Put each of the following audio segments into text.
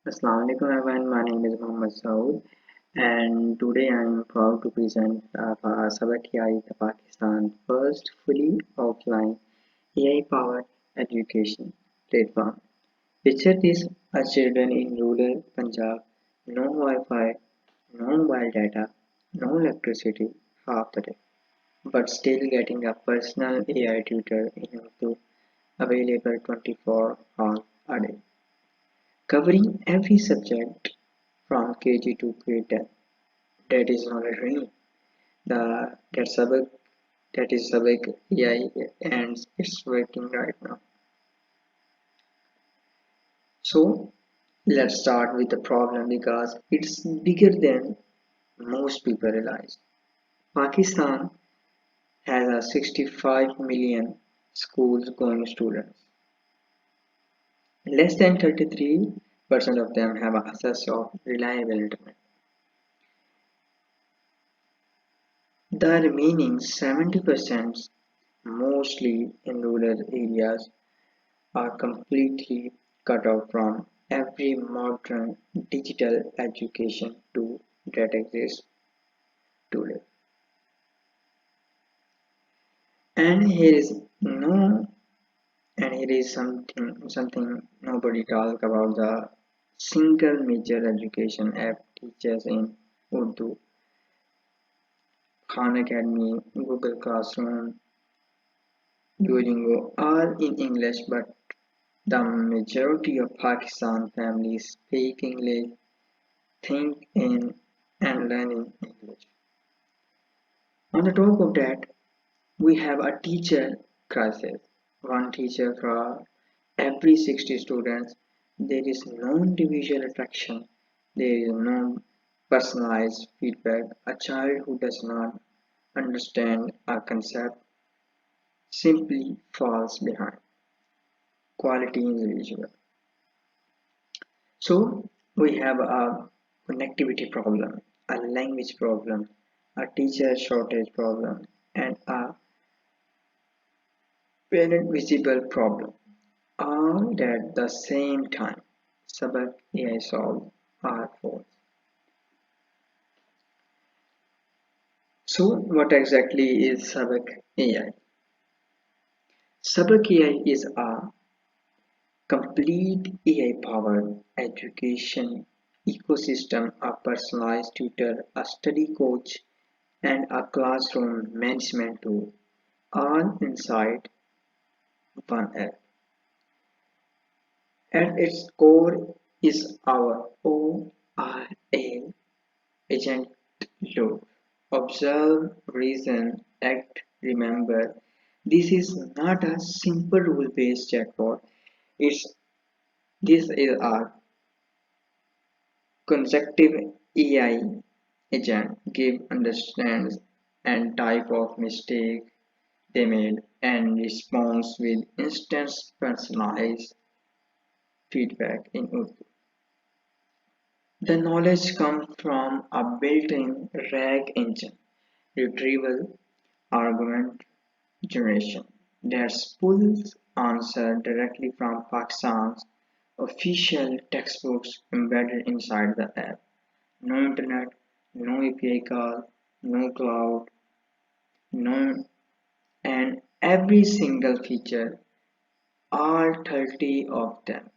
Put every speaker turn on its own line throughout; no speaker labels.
Assalamu alaikum everyone, my name is Muhammad Saud and today I am proud to present Sabak AI, the Pakistan's first fully offline AI-powered education platform. Picture this, a children in rural Punjab, no Wi-Fi, no mobile data, no electricity half the day, but still getting a personal AI tutor in Urdu available 24 hours a day, covering every subject from KG to grade 10. That is not a dream. That subject that is subject AI and it's working right now. So let's start with the problem because it's bigger than most people realize. Pakistan has a 65 million schools going students. Less than 33% of them have access of reliable internet. The remaining 70%, mostly in rural areas, are completely cut off from every modern digital education tool that exists today. And here is no and here is something nobody talk about the single major education app teaches in Urdu, Khan Academy, Google Classroom, Duolingo are in English, but the majority of Pakistan families speak English, think in and learn in English. On the top of that, we have a teacher crisis. One teacher for every 60 students. There is no individual attraction. There is no personalized feedback. A child who does not understand a concept simply falls behind. Quality is visual. So we have a connectivity problem, a language problem, a teacher shortage problem, and a parent visible problem. All at the same time. Sabak AI solve our faults. So what exactly is Sabak AI? Sabak AI is a complete AI powered education ecosystem, a personalized tutor, a study coach, and a classroom management tool, all inside one app. At its core is our ORA agent loop. Observe, reason, act, remember. This is not a simple rule-based chatbot. It's this is a consecutive AI agent give understands and type of mistake they made and responds with instant personalized feedback in Urdu. The knowledge comes from a built-in RAG engine, retrieval argument generation, that pulls answer directly from Pakistan's official textbooks embedded inside the app. No internet, no API call, no cloud, no and every single feature, all 30 of them,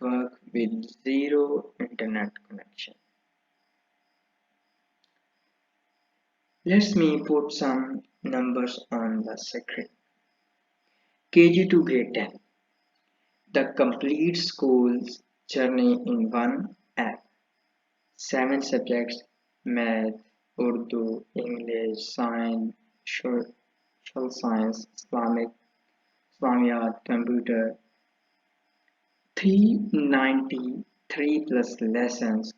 work with zero internet connection. Let me put some numbers on the screen. KG to grade 10. The complete school's journey in one app. 7 subjects: math, Urdu, English, science, social science, Islamiyat, computer. 393 plus lessons,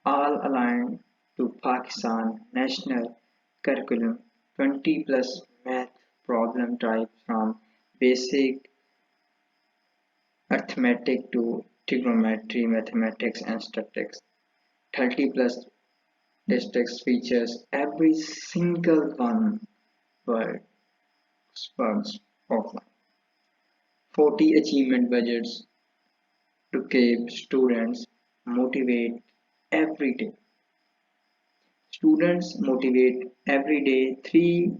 all aligned to Pakistan national curriculum. 20 plus math problem types from basic arithmetic to trigonometry, mathematics and statistics. 30 plus districts features every single one works offline. 40 achievement budgets to keep students motivate every day. Students motivate every day. Three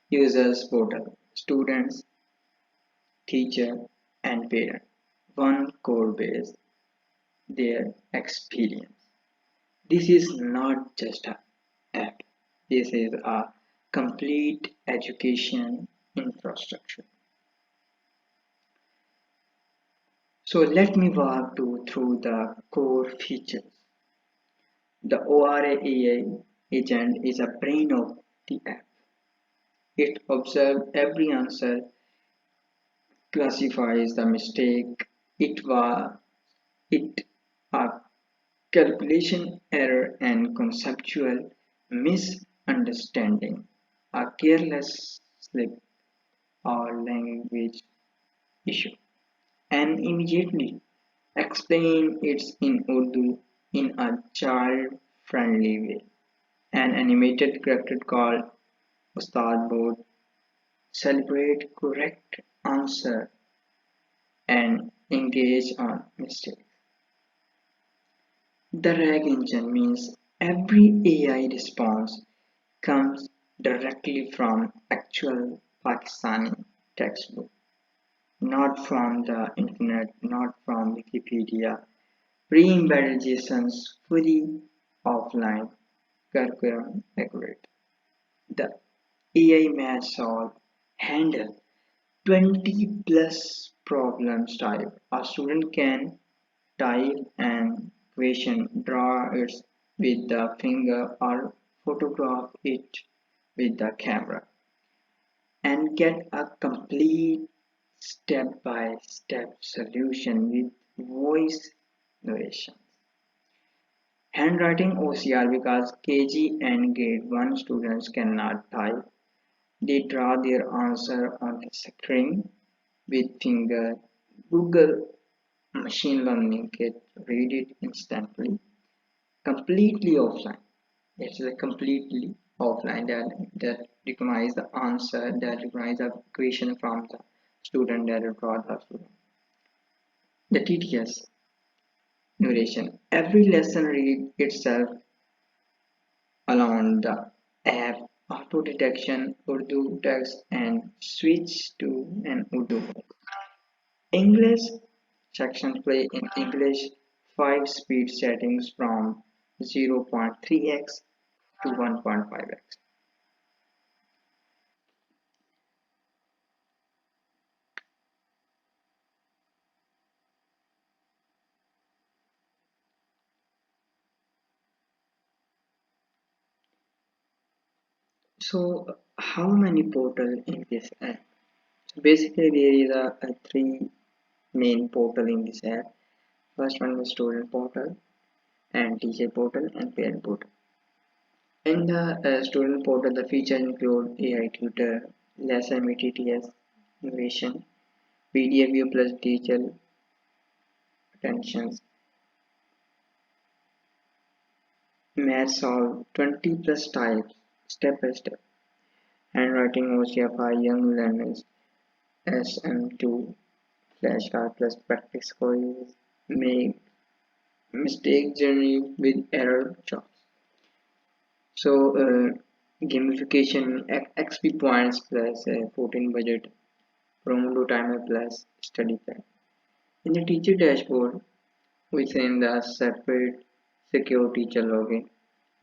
users portal. Students, teacher, and parent. One core base their experience. This is not just an app. This is a complete education infrastructure. So let me walk you through the core features. The ORA AI agent is a brain of the app. It observes every answer, classifies the mistake, it a calculation error and conceptual misunderstanding, a careless slip or language issue, and immediately explain it in Urdu in a child-friendly way. An animated character called Ustad Board celebrate correct answer and engage on mistakes. The RAG engine means every AI response comes directly from actual Pakistani textbook, not from the internet, not from Wikipedia. Pre-embedded JSONs fully offline, curriculum accurate. The AI math solve handle 20 plus problems type. A student can type an equation, draw it with the finger or photograph it with the camera and get a complete step-by-step solution with voice narration. Handwriting OCR because KG and grade 1 students cannot type. They draw their answer on the screen with finger. Google machine learning can read it instantly, completely offline. It's a completely offline that recognize the answer, that recognize the question from the student that draw the student. The TTS narration. Every lesson read itself along the app auto detection Urdu text and switch to an Urdu book. English section play in English 5 speed settings from 0.3x to 1.5x. So how many portal in this app? Basically there is a three main portal in this app. First one is student portal and teacher portal and parent portal. In the student portal, the features include AI tutor, lesson MTTS, innovation, PDF view plus digital attentions, math solve 20 plus types, step by step, handwriting OCR young learners, SM2, flashcard plus practice quiz, make mistake journey with error charts. So gamification XP points plus 14 budget, promo timer plus study plan. In the teacher dashboard, we send the separate secure teacher login,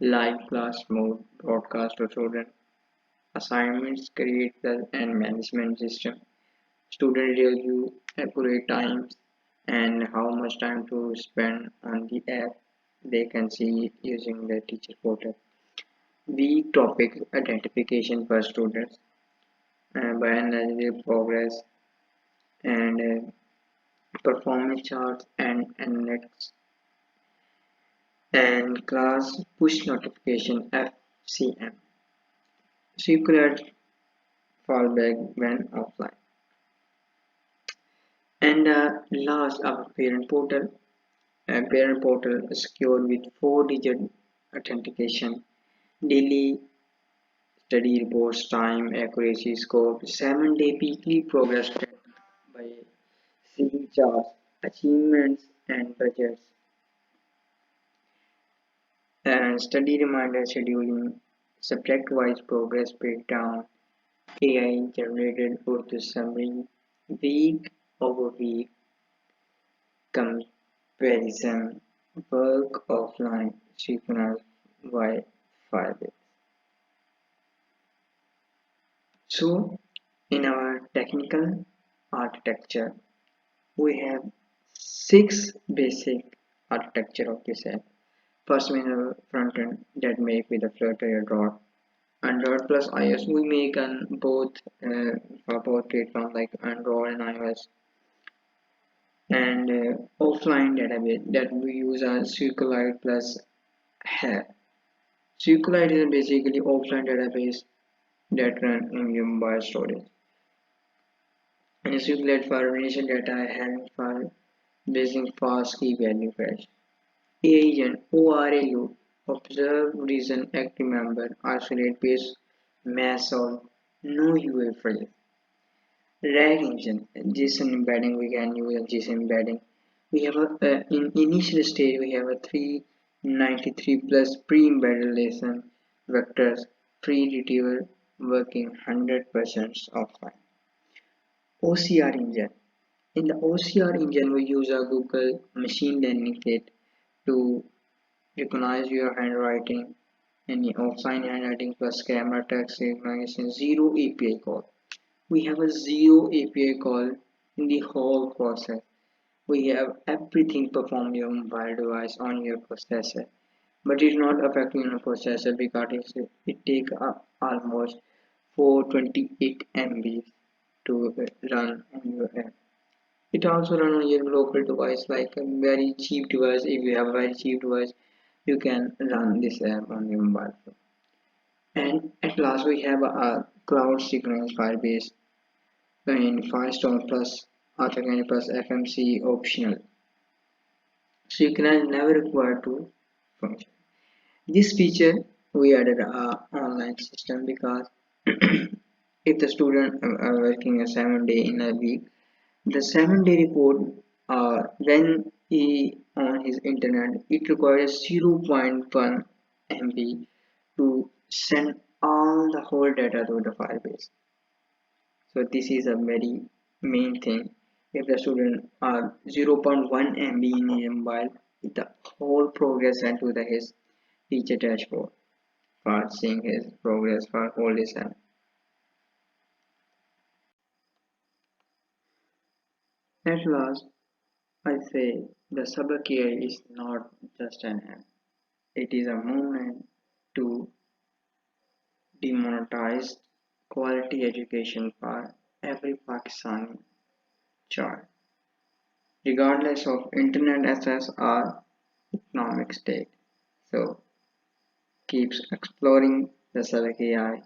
live class mode, broadcast to student, assignments, creator and management system, student review, accurate times, and how much time to spend on the app they can see using the teacher portal. Week topic identification per students, biannual progress, and performance charts and next and class push notification FCM. Circular fallback when offline. And last, our parent portal. Parent portal is secured with 4-digit authentication, daily study reports, time, accuracy, scope, 7-day weekly progress tracked by C charts, achievements and budgets, and study reminder scheduling, subject-wise progress breakdown, AI generated Urdu summary, week over week comparison, work offline synchronized by Firebase. So, in our technical architecture, we have six basic architecture of this app. First, we have front end that make with a Flutter dot. Android plus iOS we make on both for both platforms like Android and iOS. And offline database that we use as SQLite plus Hair. SQLite is basically offline database that run in your mobile storage. And SQLite for relation data having for basing fast key value fetch. Agent ORA observe, reason, act, remember, isolate, base, mass solve, no UA phrase. RAG engine, JSON embedding, we can use a JSON embedding. We have in initial stage we have a 393 plus pre-embedded lesson vectors, free retrieval working 100% offline. OCR engine. In the OCR engine we use a Google machine learning kit to recognize your handwriting, any offline handwriting plus camera text recognition, zero API call. We have a zero API call in the whole process. We have everything perform your mobile device on your processor, but it's not affecting your processor because it takes up almost 428 MB to run on your app. It also run on your local device like a very cheap device. If you have a very cheap device, you can run this app on your mobile phone. And at last we have a cloud synchronous Firebase in Firestorm plus Authorcandy plus FMC optional. So you can never require to function. This feature we added a online system because if the student are working a 7 day in a week, the 7 day report when he on his internet it requires 0.1 MB to send all the whole data to the Firebase. So this is a very main thing. If the student are 0.1 MB in his mobile, the whole progress sent to the his teacher dashboard for seeing his progress for all this app. At last, I say the Sabak AI is not just an app. It is a movement to demonetize quality education for every Pakistani child, regardless of internet access or economic state. So keeps exploring the Sabak AI,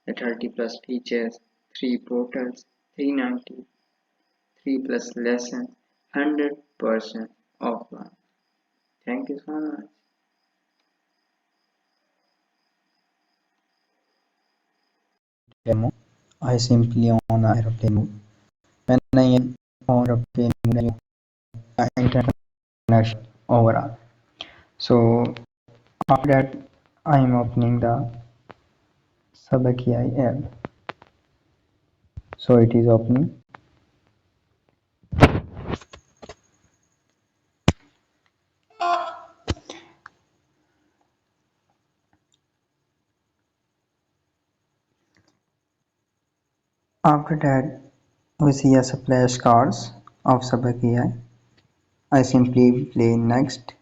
the 30 plus features, 3 portals, 393 plus lessons, 100% offline. Thank you so much.
Demo, I simply on airplane mode. When I am on airplane mode, I internet connection overall. So after that, I am opening the Sabaki app. So it is opening. After that, we see a flashcards of Sabaki AI. I simply play next,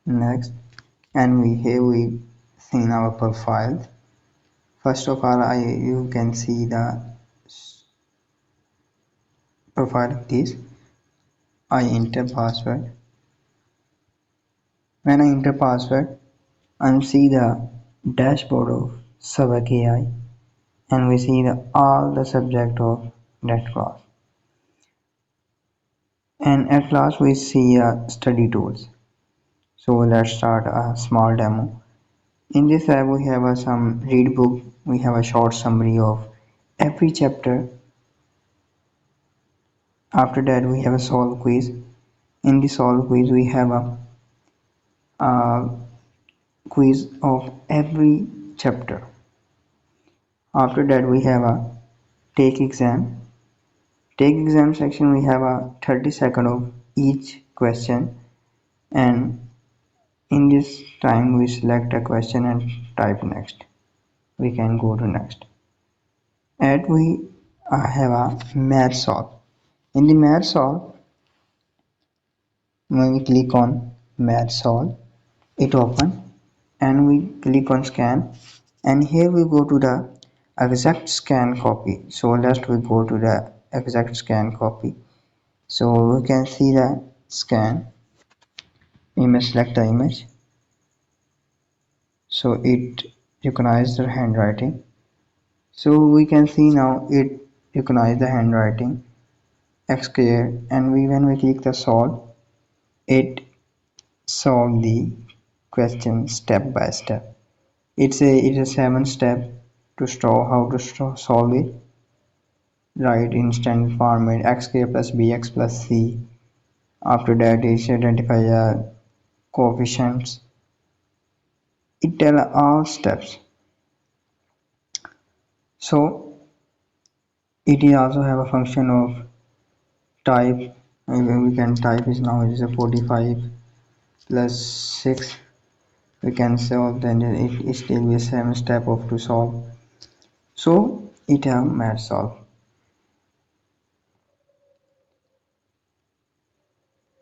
next, and we seen our profile. First of all, you can see the profile of this. I enter password. When I enter password, I see the dashboard of Sabak AI and we see all the subject of that class. And at last we see study tools. So let's start a small demo. In this app we have some read book. We have a short summary of every chapter. After that we have a solve quiz. In the solve quiz, we have a quiz of every chapter. After that, we have a take exam. Take exam section, we have a 30 second of each question, and in this time we select a question and type next. We can go to next. And we have a math solve. In the math solve, when we click on math solve, it open and we click on scan, and here we go to the exact scan copy. So let's we go to the exact scan copy. So we can see the scan image, select the image, so it recognizes the handwriting. So we can see now it recognizes the handwriting x square, and when we click the solve, it solve the question step by step. It's a 7 step to how to solve it. Write in standard format x square plus bx plus c. After that is identify coefficients. It tell all steps. So it also have a function of type. We can type is now it is a 45 plus 6. We can solve, then it still be 7 step of to solve. So it have math solve.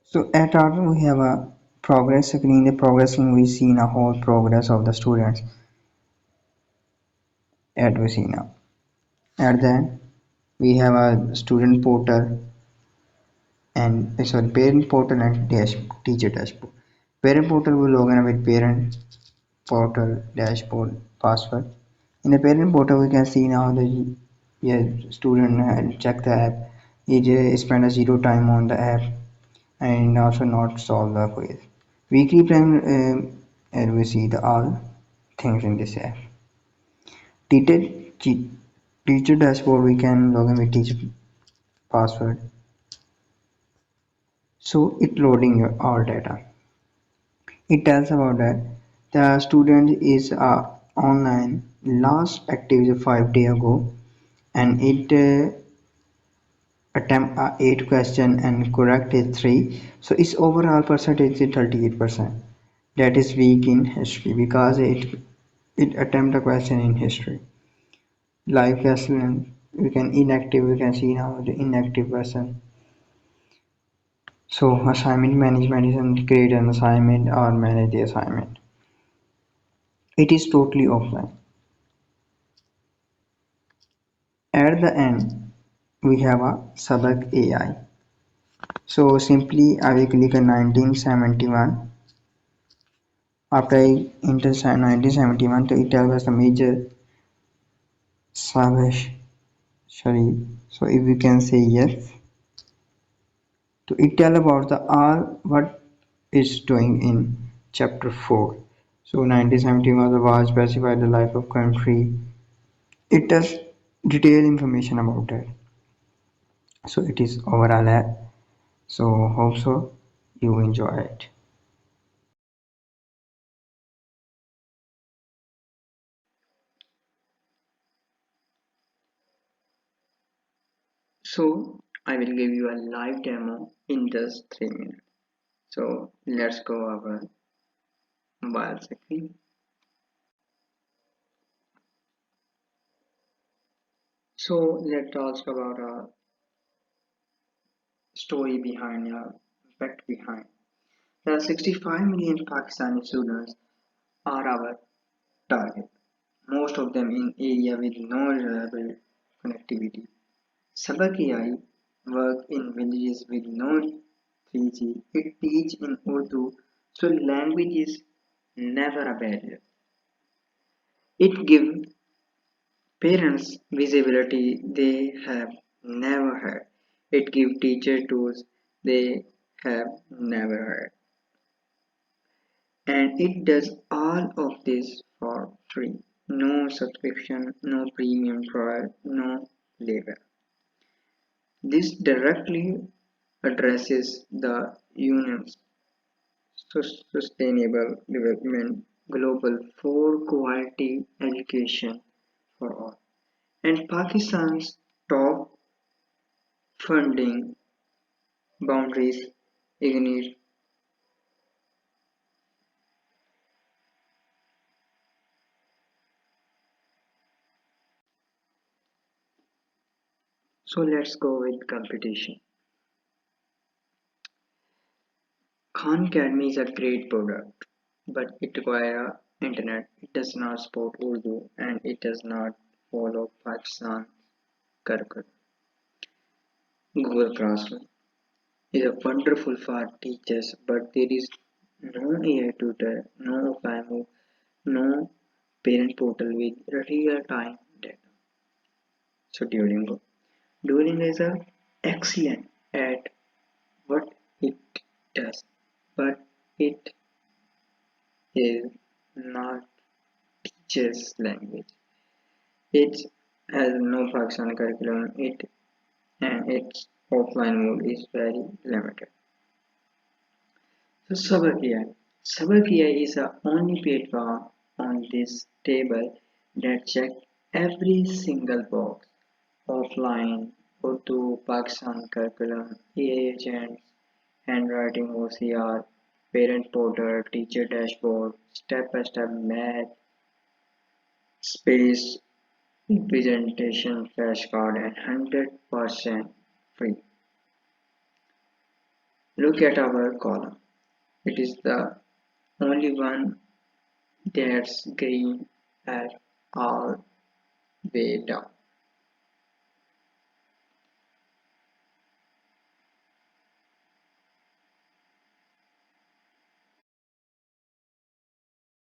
So at our we have a progress screen. The progress screen we see a whole progress of the students at we see now. At then we have a student portal and sorry parent portal and teacher dashboard. Parent portal will log in with parent portal dashboard password. In the parent portal we can see now the student check the app. He spend a zero time on the app and also not solve the quiz. Weekly plan and we see the all things in this app. Teacher teacher dashboard we can log in with teacher password. So it loading your all data. It tells about that the student is online last active is 5 days ago, and it attempt 8 question and correct is 3, so its overall percentage is 38%. That is weak in history because it attempt a question in history. Live question we can inactive, we can see now the inactive person. So assignment management is create an assignment or manage the assignment. It is totally offline. At the end we have a Sabak AI. So simply I will click on 1971. After I enter 1971, it tells us the major Sabash Sharif. So if we can say yes, so it tell about the all what is doing in chapter 4. So 1971 was specified the life of country. It does detailed information about that. So it is overall app. So hope so you enjoy it.
So I will give you a live demo in just 3 minutes. So let's go over mobile screen. So let's talk about a story behind a fact behind. There are 65 million Pakistani students are our target, most of them in area with no reliable connectivity. Sabak AI work in villages with no 3G. It teach in Urdu, so language is never a barrier. It gives parents visibility they have never had. It gives teacher tools they have never had. And it does all of this for free. No subscription, no premium trial, no labor. This directly addresses the UN's Sustainable Development Global for quality education for all. And Pakistan's top funding boundaries ignite. So let's go with competition. Khan Academy is a great product, but it requires internet. It does not support Urdu and it does not follow Pakistan curriculum. Google Classroom is a wonderful for teachers, but there is no AI tutor, no offline, no parent portal with real-time data. So Duolingo is a excellent at what it does, but it is not teacher's language. It has no Pakistani curriculum. It and its offline mode is very limited. So Sabakia is the only platform on this table that checks every single box. Offline, Urdu, Pakistan curriculum, AI agents, handwriting OCR, parent portal, teacher dashboard, step-by-step math, space, presentation, flashcard, and 100% free. Look at our column. It is the only one that's green at all way down.